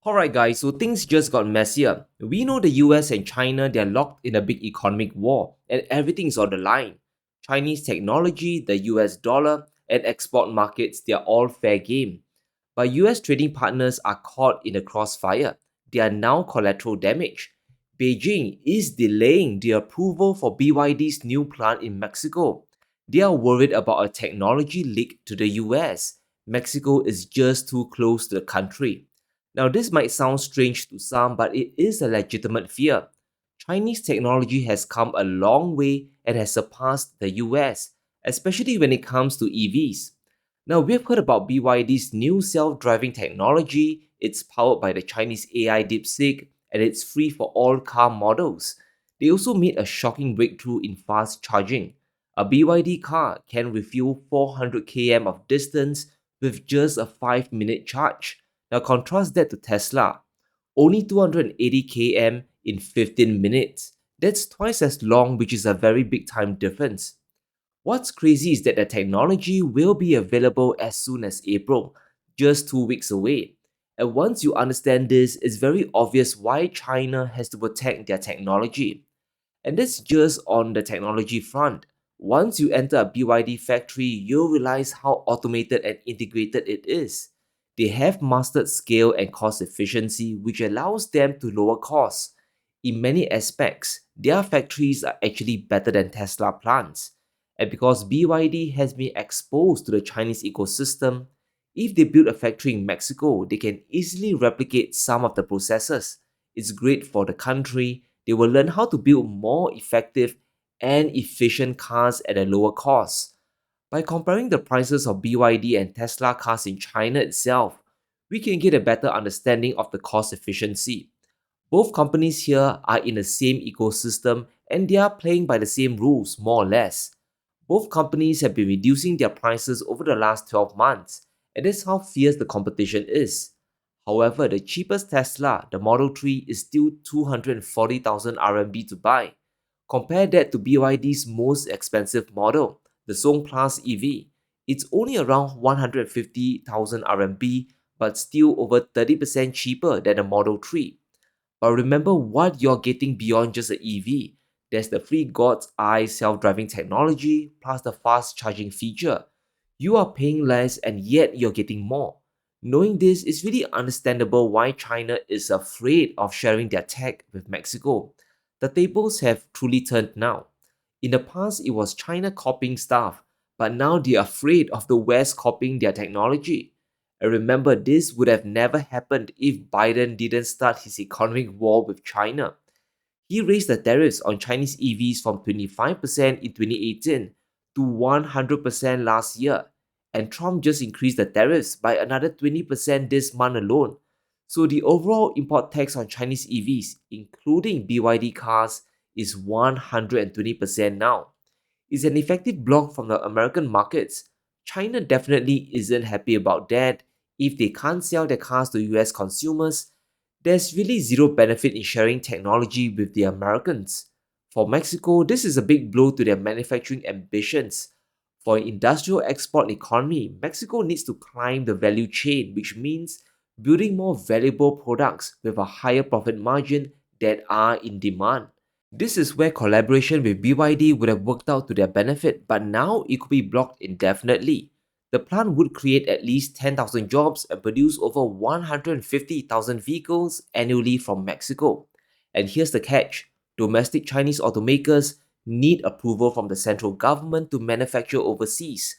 Alright guys, so things just got messier. We know the US and China, they're locked in a big economic war and everything's on the line. Chinese technology, the US dollar, and export markets, they're all fair game. But US trading partners are caught in the crossfire. They are now collateral damage. Beijing is delaying the approval for BYD's new plant in Mexico. They are worried about a technology leak to the US. Mexico is just too close to the country. Now, this might sound strange to some, but it is a legitimate fear. Chinese technology has come a long way and has surpassed the US, especially when it comes to EVs. Now, we've heard about BYD's new self-driving technology. It's powered by the Chinese AI DeepSeek and it's free for all car models. They also made a shocking breakthrough in fast charging. A BYD car can refuel 400 km of distance with just a 5-minute charge. Now contrast that to Tesla, only 280 km in 15 minutes. That's twice as long, which is a very big time difference. What's crazy is that the technology will be available as soon as April, just 2 weeks away. And once you understand this, it's very obvious why China has to protect their technology. And that's just on the technology front. Once you enter a BYD factory, you'll realize how automated and integrated it is. They have mastered scale and cost efficiency, which allows them to lower costs. In many aspects, their factories are actually better than Tesla plants. And because BYD has been exposed to the Chinese ecosystem, if they build a factory in Mexico, they can easily replicate some of the processes. It's great for the country. They will learn how to build more effective and efficient cars at a lower cost. By comparing the prices of BYD and Tesla cars in China itself, we can get a better understanding of the cost efficiency. Both companies here are in the same ecosystem and they are playing by the same rules, more or less. Both companies have been reducing their prices over the last 12 months, and that's how fierce the competition is. However, the cheapest Tesla, the Model 3, is still 240,000 RMB to buy. Compare that to BYD's most expensive model, the Song Plus EV. It's only around 150,000 RMB, but still over 30% cheaper than the Model 3. But remember what you're getting beyond just an EV. There's the free God's Eye self-driving technology plus the fast charging feature. You are paying less and yet you're getting more. Knowing this, it's really understandable why China is afraid of sharing their tech with Mexico. The tables have truly turned now. In the past, it was China copying stuff, but now they're afraid of the West copying their technology. And remember, this would have never happened if Biden didn't start his economic war with China. He raised the tariffs on Chinese EVs from 25% in 2018 to 100% last year, and Trump just increased the tariffs by another 20% this month alone. So the overall import tax on Chinese EVs, including BYD cars, is 120% now. It's an effective block from the American markets. China definitely isn't happy about that. If they can't sell their cars to US consumers, there's really zero benefit in sharing technology with the Americans. For Mexico, this is a big blow to their manufacturing ambitions. For an industrial export economy, Mexico needs to climb the value chain, which means building more valuable products with a higher profit margin that are in demand. This is where collaboration with BYD would have worked out to their benefit, but now it could be blocked indefinitely. The plant would create at least 10,000 jobs and produce over 150,000 vehicles annually from Mexico. And here's the catch: domestic Chinese automakers need approval from the central government to manufacture overseas.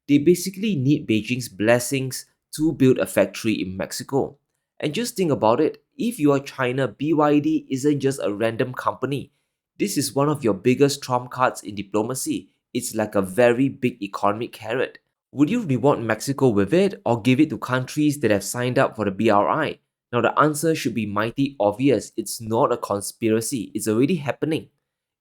They basically need Beijing's blessings to build a factory in Mexico. And just think about it, if you are China, BYD isn't just a random company. This is one of your biggest trump cards in diplomacy. It's like a very big economic carrot. Would you reward Mexico with it or give it to countries that have signed up for the BRI? Now the answer should be mighty obvious. It's not a conspiracy. It's already happening.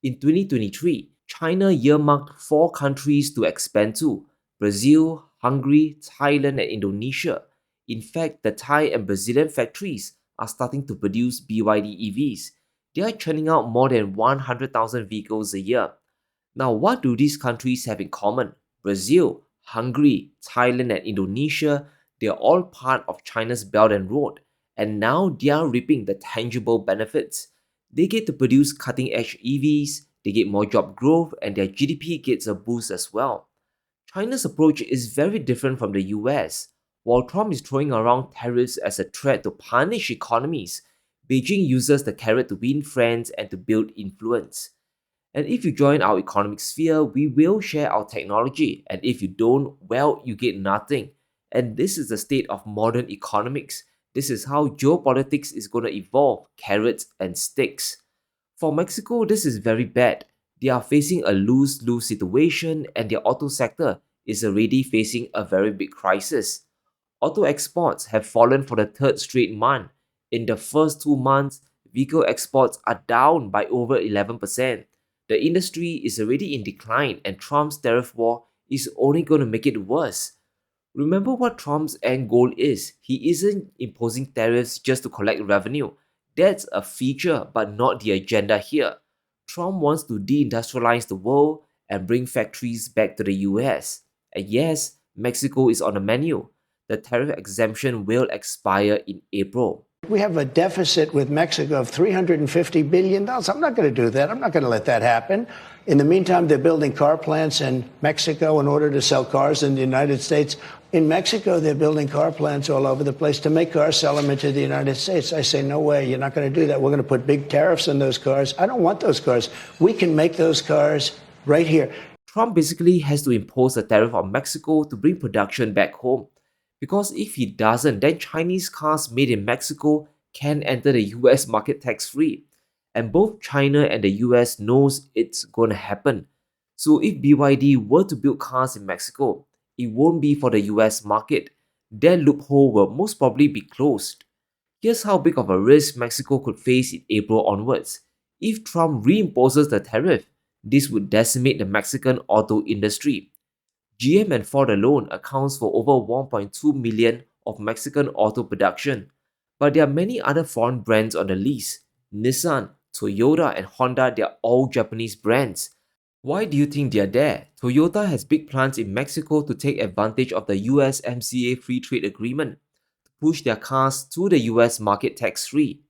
In 2023, China earmarked 4 countries to expand to: Brazil, Hungary, Thailand, and Indonesia. In fact, the Thai and Brazilian factories are starting to produce BYD EVs. They are churning out more than 100,000 vehicles a year. Now, what do these countries have in common? Brazil, Hungary, Thailand, and Indonesia, they are all part of China's Belt and Road. and now they are reaping the tangible benefits. They get to produce cutting edge EVs, they get more job growth, and their GDP gets a boost as well. China's approach is very different from the US. While Trump is throwing around tariffs as a threat to punish economies, Beijing uses the carrot to win friends and to build influence. And if you join our economic sphere, we will share our technology. And if you don't, well, you get nothing. And this is the state of modern economics. This is how geopolitics is going to evolve carrots and sticks. For Mexico, this is very bad. They are facing a lose lose situation, and their auto sector is already facing a very big crisis. Auto exports have fallen for the third straight month. In the first 2 months, vehicle exports are down by over 11%. The industry is already in decline, and Trump's tariff war is only going to make it worse. Remember what Trump's end goal is. He isn't imposing tariffs just to collect revenue. That's a feature, but not the agenda here. Trump wants to deindustrialize the world and bring factories back to the US. And yes, Mexico is on the menu. The tariff exemption will expire in April. We have a deficit with Mexico of $350 billion. I'm not going to do that. I'm not going to let that happen. In the meantime, they're building car plants in Mexico in order to sell cars in the United States. In Mexico, they're building car plants all over the place to make cars, sell them into the United States. I say, no way, you're not going to do that. We're going to put big tariffs on those cars. I don't want those cars. We can make those cars right here. Trump basically has to impose a tariff on Mexico to bring production back home. Because if he doesn't, then Chinese cars made in Mexico can enter the US market tax-free. And both China and the US knows it's going to happen. So if BYD were to build cars in Mexico, it won't be for the US market. Their loophole will most probably be closed. Here's how big of a risk Mexico could face in April onwards. If Trump reimposes the tariff, this would decimate the Mexican auto industry. GM and Ford alone accounts for over 1.2 million of Mexican auto production, but there are many other foreign brands on the list. Nissan, Toyota, and Honda, they are all Japanese brands. Why do you think they are there? Toyota has big plants in Mexico to take advantage of the USMCA free trade agreement to push their cars to the US market tax-free.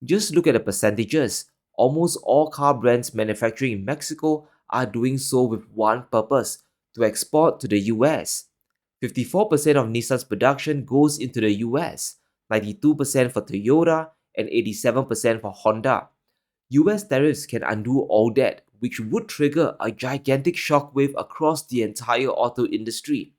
Just look at the percentages. Almost all car brands manufacturing in Mexico are doing so with one purpose: to export to the US. 54% of Nissan's production goes into the US, 92% for Toyota, and 87% for Honda. US tariffs can undo all that, which would trigger a gigantic shockwave across the entire auto industry.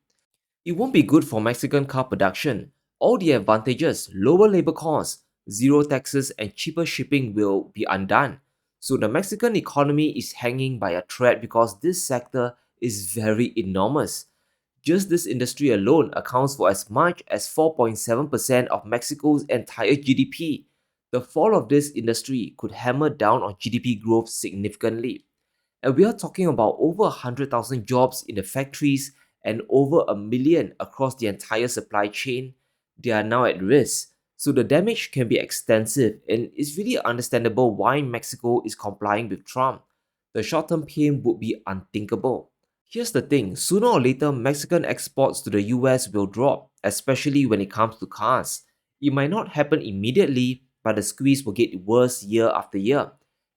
It won't be good for Mexican car production. All the advantages, lower labor costs, zero taxes, and cheaper shipping will be undone. So the Mexican economy is hanging by a thread because this sector is very enormous. Just this industry alone accounts for as much as 4.7% of Mexico's entire GDP. The fall of this industry could hammer down on GDP growth significantly. And we are talking about over 100,000 jobs in the factories and over 1 million across the entire supply chain. They are now at risk. So the damage can be extensive, and it's really understandable why Mexico is complying with Trump. The short-term pain would be unthinkable. Here's the thing, sooner or later Mexican exports to the US will drop, especially when it comes to cars. It might not happen immediately, but the squeeze will get worse year after year.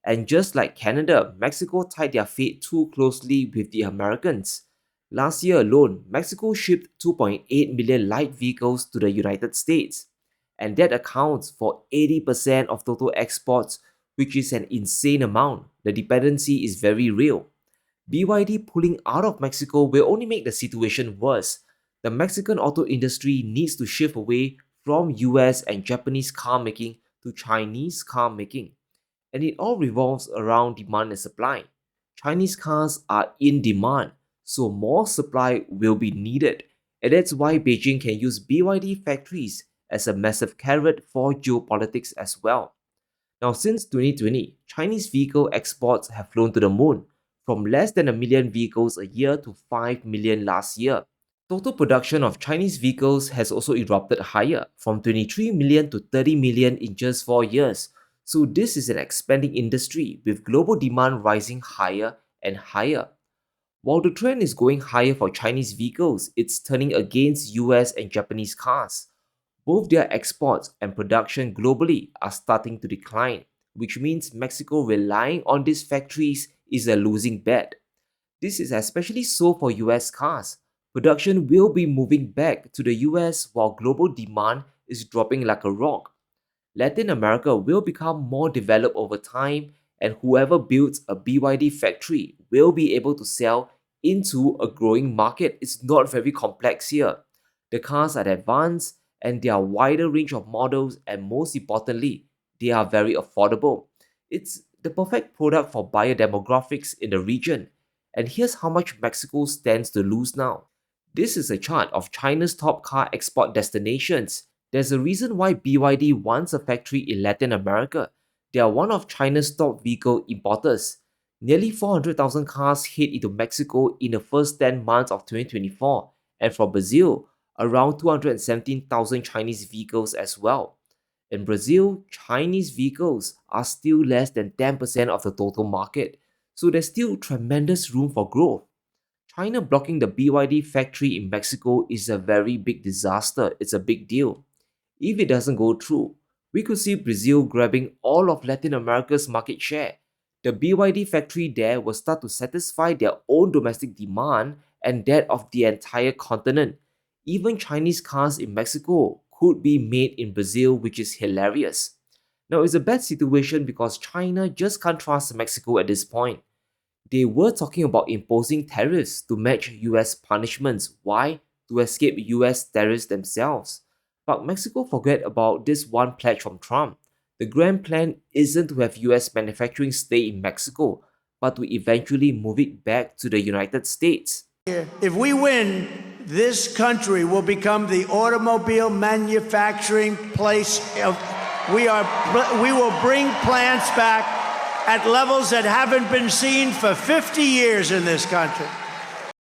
And just like Canada, Mexico tied their fate too closely with the Americans. Last year alone, Mexico shipped 2.8 million light vehicles to the United States. And that accounts for 80% of total exports, which is an insane amount. The dependency is very real. BYD pulling out of Mexico will only make the situation worse. The Mexican auto industry needs to shift away from US and Japanese car making to Chinese car making. And it all revolves around demand and supply. Chinese cars are in demand, so more supply will be needed. And that's why Beijing can use BYD factories as a massive carrot for geopolitics as well. Now, since 2020, Chinese vehicle exports have flown to the moon, from less than 1 million vehicles a year to 5 million last year. Total production of Chinese vehicles has also erupted higher, from 23 million to 30 million in just 4 years. So this is an expanding industry with global demand rising higher and higher. While the trend is going higher for Chinese vehicles, it's turning against US and Japanese cars. Both their exports and production globally are starting to decline, which means Mexico relying on these factories is a losing bet. This is especially so for US cars. Production will be moving back to the US while global demand is dropping like a rock. Latin America will become more developed over time, and whoever builds a BYD factory will be able to sell into a growing market. It's not very complex here. The cars are advanced and there are wider range of models, and most importantly, they are very affordable. It's the perfect product for buyer demographics in the region. And here's how much Mexico stands to lose now. This is a chart of China's top car export destinations. There's a reason why BYD wants a factory in Latin America. They are one of China's top vehicle importers. Nearly 400,000 cars hit into Mexico in the first 10 months of 2024, and from Brazil, around 217,000 Chinese vehicles as well. In Brazil, Chinese vehicles are still less than 10% of the total market, so there's still tremendous room for growth. China blocking the BYD factory in Mexico is a very big disaster. It's a big deal. If it doesn't go through, we could see Brazil grabbing all of Latin America's market share. The BYD factory there will start to satisfy their own domestic demand and that of the entire continent. Even Chinese cars in Mexico could be made in Brazil, which is hilarious. Now, it's a bad situation because China just can't trust Mexico at this point. They were talking about imposing tariffs to match US punishments. Why? To escape US tariffs themselves. But Mexico forgot about this one pledge from Trump. The grand plan isn't to have US manufacturing stay in Mexico, but to eventually move it back to the United States. If we win, this country will become the automobile manufacturing place of, we will bring plants back at levels that haven't been seen for 50 years in this country.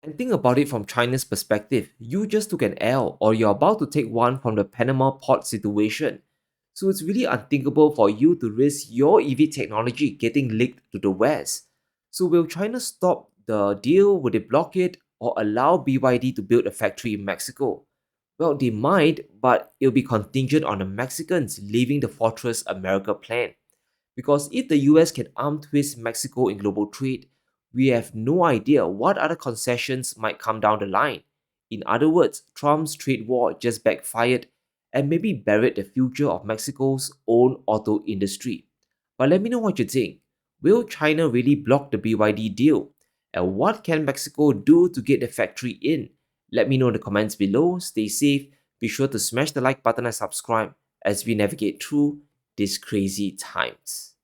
And think about it from China's perspective. You just took an L, or you're about to take one from the Panama port situation. So it's really unthinkable for you to risk your EV technology getting leaked to the West. So will China stop the deal? Will they block it or allow BYD to build a factory in Mexico? Well, they might, but it'll be contingent on the Mexicans leaving the Fortress America plan. Because if the US can arm twist Mexico in global trade, we have no idea what other concessions might come down the line. In other words, Trump's trade war just backfired and maybe buried the future of Mexico's own auto industry. But let me know what you think. Will China really block the BYD deal? And what can Mexico do to get the factory in? Let me know in the comments below. Stay safe. Be sure to smash the like button and subscribe as we navigate through these crazy times.